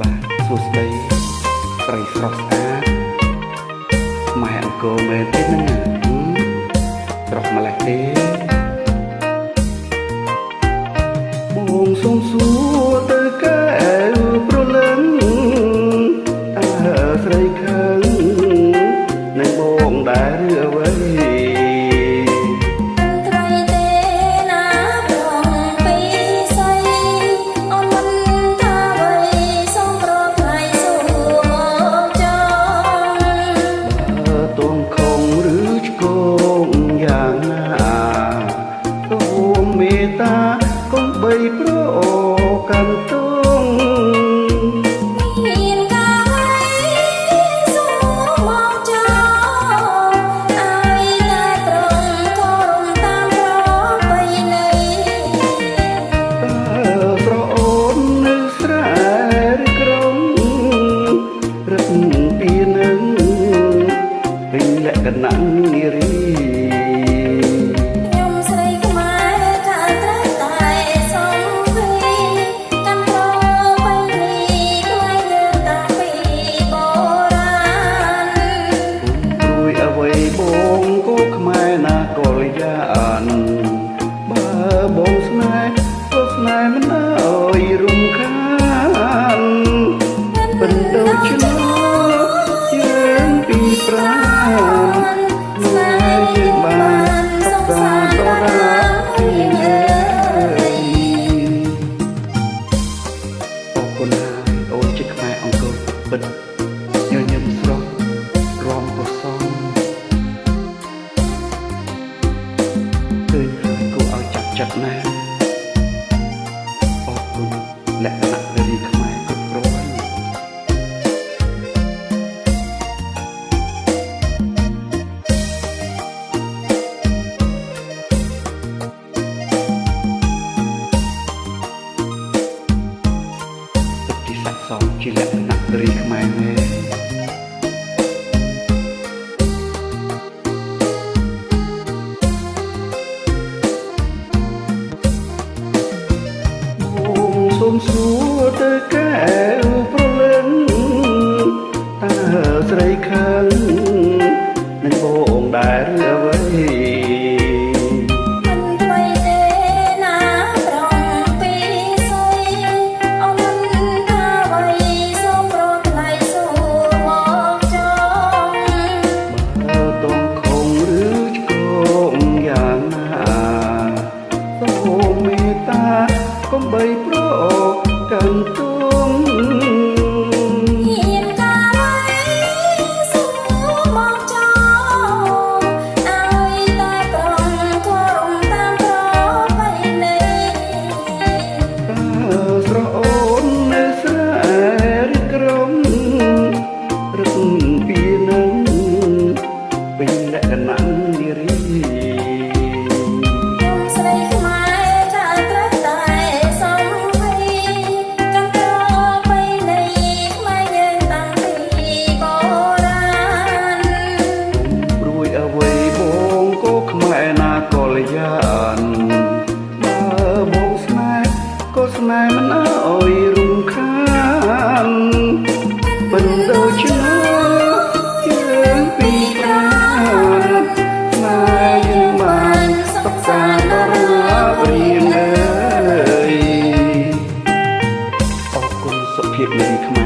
បាទសួស្តីប្រិយស្រស់ស្អាតម៉ែអង្គរមែនទេហ្នឹងស្រស់ម្លេះទេបងសុំសួរទៅកែវប្រលឹងតើស្រីខឹងនឹងបងដែរឬអ្វីកុំបីប្រកាន់ទងមានកាយសុំមកចោឲ្យតែប្រងកុំតាមប្របីនៃប្រអូននៅស្រែឬក្រុងរឹកពីនឹងពេញលក្ខណៈនារីបងក៏ខ្មែរណាកលយានបើបងស្នេហ៍ក៏ស្នេហ៍មិនអើយរំខានមិនដូចនោះយើងពីប្រាណស្នេហ៍យើងបានសុខសាន្តដរាពីហើយអរគុណហើយអូនជាខ្មែរអង្គរពិតញញឹមស្រស់រំប្រសងចិត្តណាស់អរគុណលក្ខណៈនារីខ្មែរគ្រប់គ្រាន់ទឹកជាស័ក្តិសមជាលក្ខណៈនារីខ្មែរមែនសុំសួរទៅកែវប្រលឹងតើស្រីខឹងនឹងបងដែរឬអ្វីមិនថ្មីទេណាប្រងពីស្អីអូនថាអ្វីសូមប្រថ្លៃសួរមកចង់បើតងខំឬឆ្កងយ៉ាងណាសូមមេត្តាកុំបីប្រកាន់ទងមានកាយសុំមកចោឲ្យតែប្រងគោរមតាមប្របីនៃស្រអូននៅស្រែឬក្រុងរឹកពីនឹងពេញលក្ខណៈនារីខ្មែរណាកលយានបើបងស្នេហ៍ក៏ស្នេហ៍មិនអើយរំខានមិនដូចនោះយើងពីប្រាណស្នេហ៍យើងបានសុខសាន្តដល់រៀងអើយអរគុណសុភាពនារីខ្មែរ